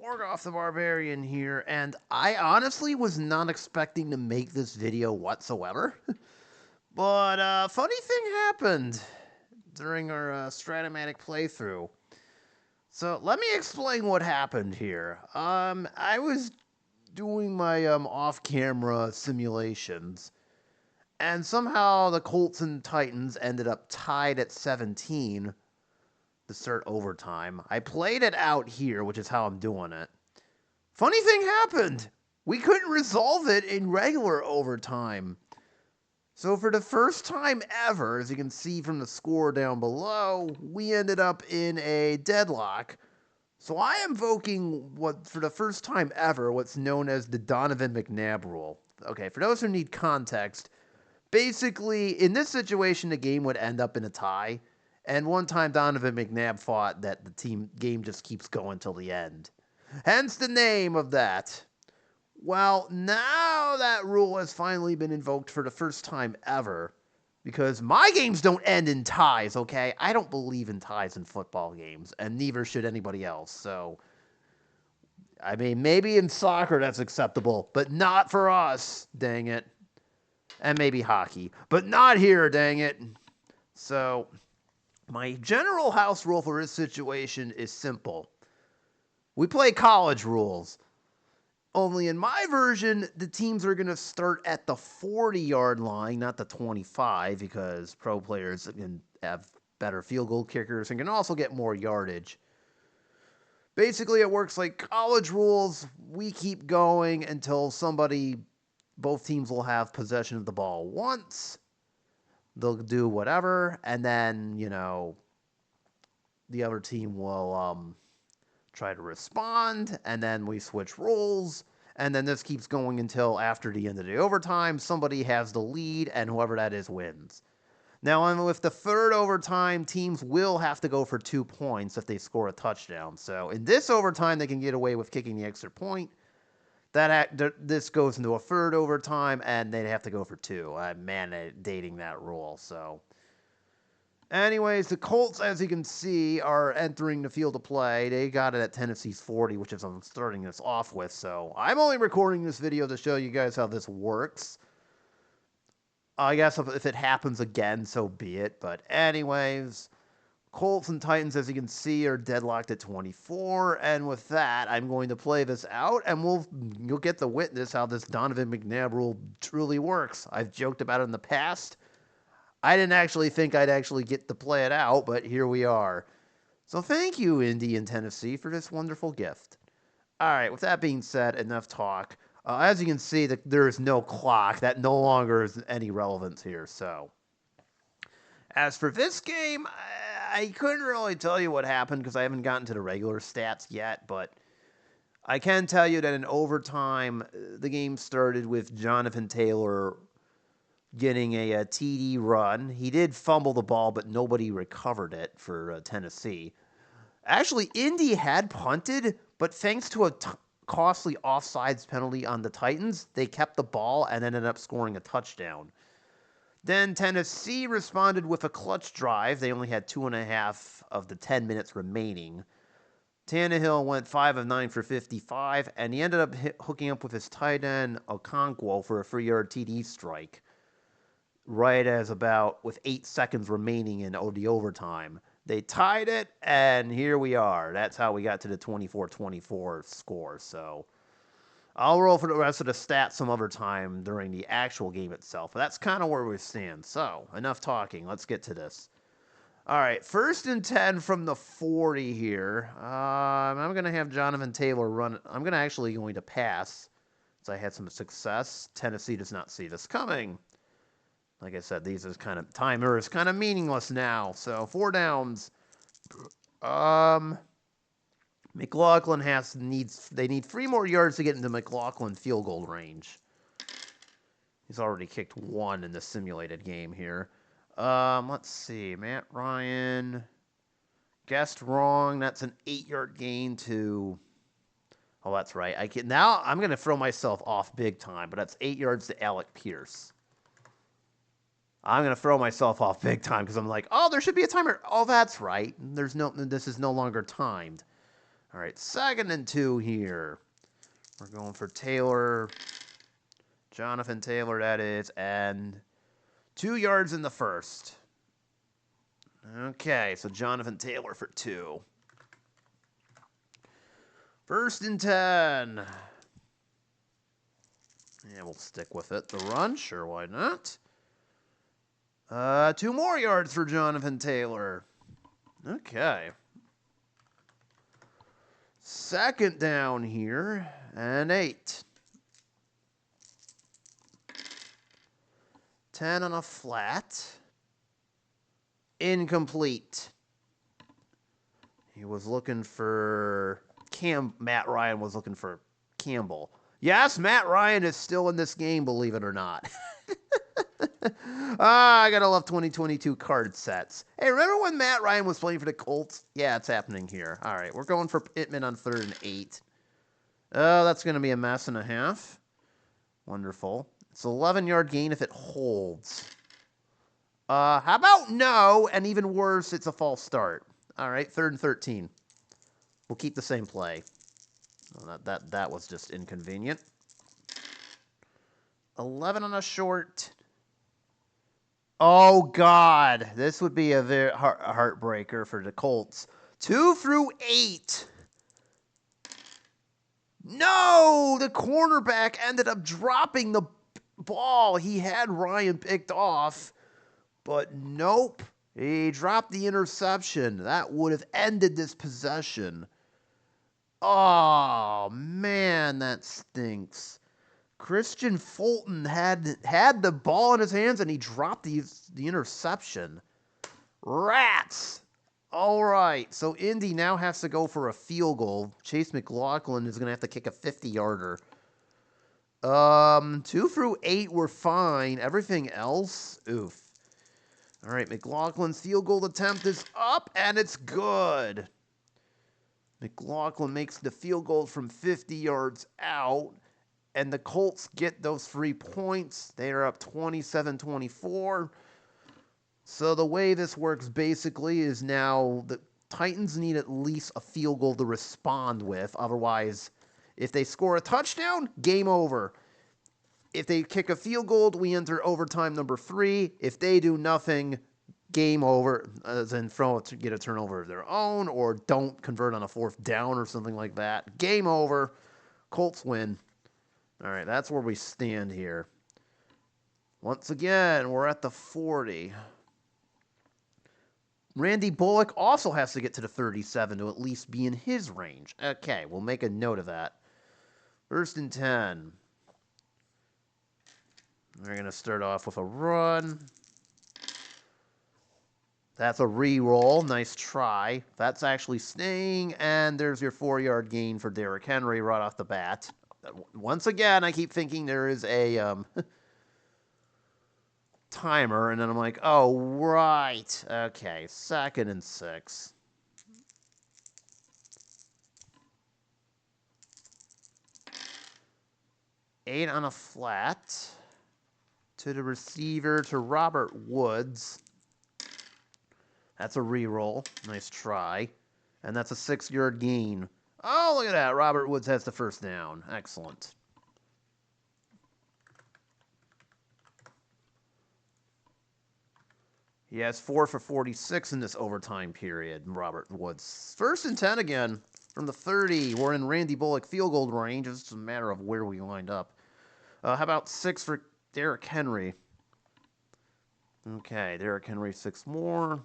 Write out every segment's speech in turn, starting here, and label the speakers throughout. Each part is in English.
Speaker 1: Morgoth the Barbarian here, and I honestly was not expecting to make this video whatsoever. But funny thing happened during our Strat-O-Matic playthrough. So let me explain what happened here. I was doing my off-camera simulations, and somehow the Colts and Titans ended up tied at 17 to start overtime. I played it out here, which is how I'm doing it. Funny thing happened. We couldn't resolve it in regular overtime. So for the first time ever, as you can see from the score down below, we ended up in a deadlock. So I am invoking what, for the first time ever, what's known as the Donovan McNabb rule. Okay, for those who need context, basically, in this situation, the game would end up in a tie. And one time, Donovan McNabb thought that the game just keeps going till the end. Hence the name of that. Well, now that rule has finally been invoked for the first time ever. Because my games don't end in ties, okay? I don't believe in ties in football games. And neither should anybody else, so... I mean, maybe in soccer that's acceptable, but not for us, dang it. And maybe hockey, but not here, dang it. So... my general house rule for this situation is simple. We play college rules. Only in my version, the teams are going to start at the 40-yard line, not the 25, because pro players can have better field goal kickers and can also get more yardage. Basically, it works like college rules. We keep going until both teams will have possession of the ball once. They'll do whatever, and then, the other team will try to respond, and then we switch roles, and then this keeps going until after the end of the overtime, somebody has the lead, and whoever that is wins. Now, with the third overtime, teams will have to go for 2 points if they score a touchdown. So in this overtime, they can get away with kicking the extra point. This goes into a third overtime, and they'd have to go for 2. I'm mandating that rule, so... anyways, the Colts, as you can see, are entering the field of play. They got it at Tennessee's 40, which is what I'm starting this off with, so... I'm only recording this video to show you guys how this works. I guess if it happens again, so be it, but anyways... Colts and Titans, as you can see, are deadlocked at 24, and with that, I'm going to play this out, and you'll get to witness how this Donovan McNabb rule truly works. I've joked about it in the past. I didn't actually think I'd actually get to play it out, but here we are. So thank you, Indy and Tennessee, for this wonderful gift. Alright, with that being said, enough talk. As you can see, there is no clock. That no longer is any relevance here, so... as for this game, I couldn't really tell you what happened because I haven't gotten to the regular stats yet, but I can tell you that in overtime, the game started with Jonathan Taylor getting a TD run. He did fumble the ball, but nobody recovered it for Tennessee. Actually, Indy had punted, but thanks to a costly offsides penalty on the Titans, they kept the ball and ended up scoring a touchdown. Then Tennessee responded with a clutch drive. They only had 2.5 of the 10 minutes remaining. Tannehill went 5 of 9 for 55, and he ended up hooking up with his tight end, Okonkwo, for a 3-yard TD strike. Right as with 8 seconds remaining in the overtime. They tied it, and here we are. That's how we got to the 24-24 score, so... I'll roll for the rest of the stats some other time during the actual game itself. But that's kind of where we stand. So, enough talking. Let's get to this. Alright, 1st and 10 from the 40 here. I'm going to have Jonathan Taylor run. I'm actually going to pass, since I had some success. Tennessee does not see this coming. Like I said, timer is kind of meaningless now. So, 4 downs. McLaughlin they need 3 more yards to get into McLaughlin field goal range. He's already kicked 1 in the simulated game here. Let's see. Matt Ryan guessed wrong. That's an 8-yard gain to... oh, that's right. Now I'm going to throw myself off big time, but that's 8 yards to Alec Pierce. I'm going to throw myself off big time because I'm like, oh, there should be a timer. Oh, that's right. This is no longer timed. All right, 2nd and 2 here. We're going for Taylor. Jonathan Taylor, that is. And 2 yards in the first. Okay, so Jonathan Taylor for 2. 1st and 10. Yeah, we'll stick with it. The run, sure, why not? 2 more yards for Jonathan Taylor. Okay. 2nd down here, and 8. 10 on a flat. Incomplete. He was looking for Matt Ryan was looking for Campbell. Yes, Matt Ryan is still in this game, believe it or not. I gotta love 2022 card sets. Hey, remember when Matt Ryan was playing for the Colts? Yeah, it's happening here. All right, we're going for Pittman on 3rd and 8. Oh, that's going to be a mess and a half. Wonderful. It's an 11-yard gain if it holds. How about no? And even worse, it's a false start. All right, 3rd and 13. We'll keep the same play. Oh, that was just inconvenient. 11 on a short. Oh, God. This would be a very heartbreaker for the Colts. 2 through 8. No! The cornerback ended up dropping the ball. He had Ryan picked off, but nope. He dropped the interception. That would have ended this possession. Oh, man, that stinks. Christian Fulton had the ball in his hands, and he dropped the interception. Rats! All right, so Indy now has to go for a field goal. Chase McLaughlin is going to have to kick a 50-yarder. 2 through 8 were fine. Everything else, oof. All right, McLaughlin's field goal attempt is up, and it's good. McLaughlin makes the field goal from 50 yards out, and the Colts get those 3 points. They are up 27-24. So the way this works basically is now the Titans need at least a field goal to respond with. Otherwise, if they score a touchdown, game over. If they kick a field goal, we enter overtime number 3. If they do nothing, game over, as in get a turnover of their own, or don't convert on a 4th down or something like that. Game over. Colts win. All right, that's where we stand here. Once again, we're at the 40. Randy Bullock also has to get to the 37 to at least be in his range. Okay, we'll make a note of that. 1st and 10. We're going to start off with a run. That's a re-roll. Nice try. That's actually staying, and there's your 4-yard gain for Derrick Henry right off the bat. Once again, I keep thinking there is a timer, and then I'm like, oh, right. Okay, 2nd and 6. Eight on a flat. To the receiver, to Robert Woods. That's a re-roll. Nice try. And that's a 6-yard gain. Oh, look at that. Robert Woods has the 1st down. Excellent. He has 4 for 46 in this overtime period, Robert Woods. 1st and 10 again from the 30. We're in Randy Bullock field goal range. It's just a matter of where we lined up. How about 6 for Derrick Henry? Okay, Derrick Henry, 6 more.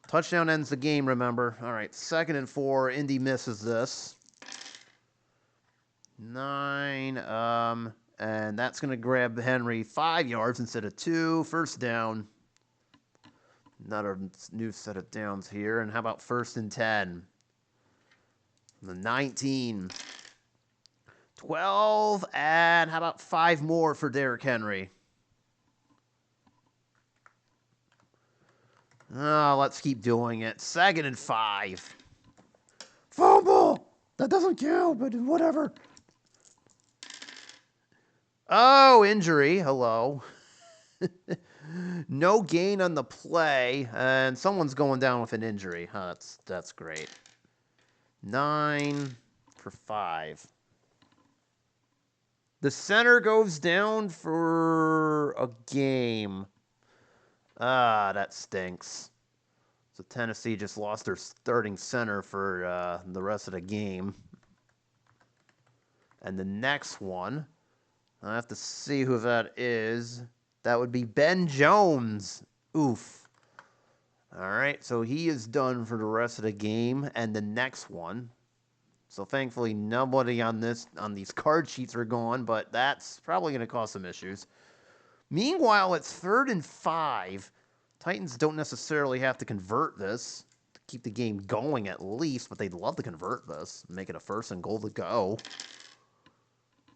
Speaker 1: Touchdown ends the game, remember. All right, 2nd and 4. Indy misses this. 9. And that's going to grab Henry 5 yards instead of 2. 1st down. Another new set of downs here. And how about 1st and 10? The 19. 12. And how about 5 more for Derrick Henry? Oh, let's keep doing it. 2nd and 5. Fumble! That doesn't count, but whatever. Oh, injury. Hello. No gain on the play, and someone's going down with an injury. That's great. 9 for 5. The center goes down for a game. Ah, that stinks. So Tennessee just lost their starting center for the rest of the game. And the next one, I have to see who that is. That would be Ben Jones. Oof. All right, so he is done for the rest of the game. And the next one. So thankfully, nobody on these card sheets are gone, but that's probably going to cause some issues. Meanwhile, it's 3rd and 5. Titans don't necessarily have to convert this to keep the game going at least, but they'd love to convert this, make it a 1st and goal to go.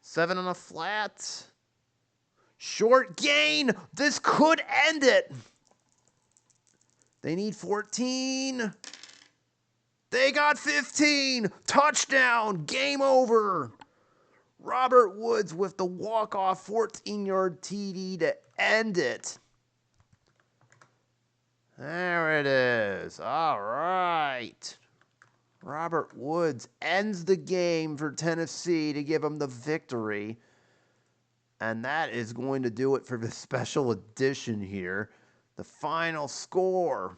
Speaker 1: 7 on a flat. Short gain. This could end it. They need 14. They got 15. Touchdown. Game over. Robert Woods with the walk-off 14-yard TD to end it. There it is. All right. Robert Woods ends the game for Tennessee to give them the victory. And that is going to do it for the special edition here. The final score,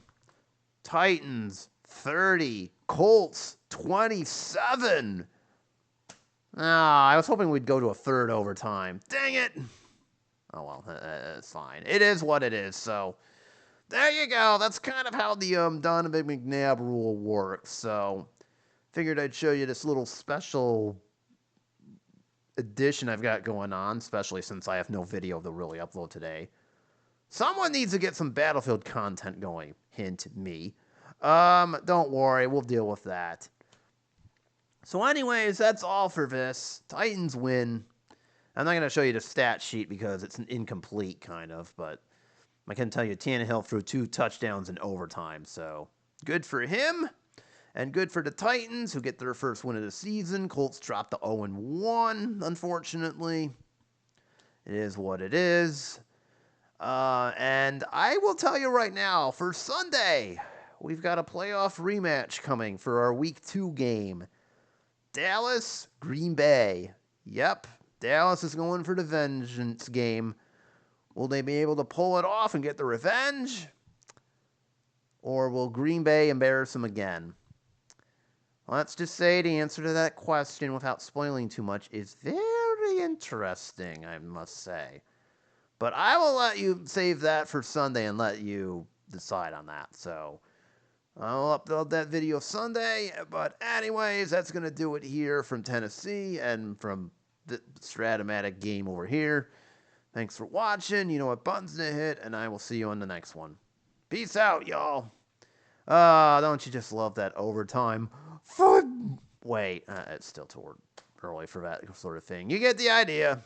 Speaker 1: Titans 30, Colts 27. I was hoping we'd go to a 3rd overtime. Dang it. Oh, well, it's fine. It is what it is, so there you go. That's kind of how the Donovan McNabb rule works. So figured I'd show you this little special edition I've got going on, especially since I have no video to really upload today. Someone needs to get some Battlefield content going. Hint, me. Don't worry, we'll deal with that. So anyways, that's all for this. Titans win. I'm not going to show you the stat sheet because it's an incomplete kind of, but I can tell you Tannehill threw 2 touchdowns in overtime, so good for him. And good for the Titans, who get their first win of the season. Colts dropped to 0-1, unfortunately. It is what it is. And I will tell you right now, for Sunday, we've got a playoff rematch coming for our Week 2 game. Dallas, Green Bay. Yep, Dallas is going for the vengeance game. Will they be able to pull it off and get the revenge? Or will Green Bay embarrass them again? Let's just say the answer to that question without spoiling too much is very interesting, I must say. But I will let you save that for Sunday and let you decide on that. So I'll upload that video Sunday. But anyways, that's going to do it here from Tennessee and from the Strat-O-Matic game over here. Thanks for watching. You know what buttons to hit, and I will see you on the next one. Peace out, y'all. Don't you just love that overtime? Wait, it's still too early for that sort of thing. You get the idea.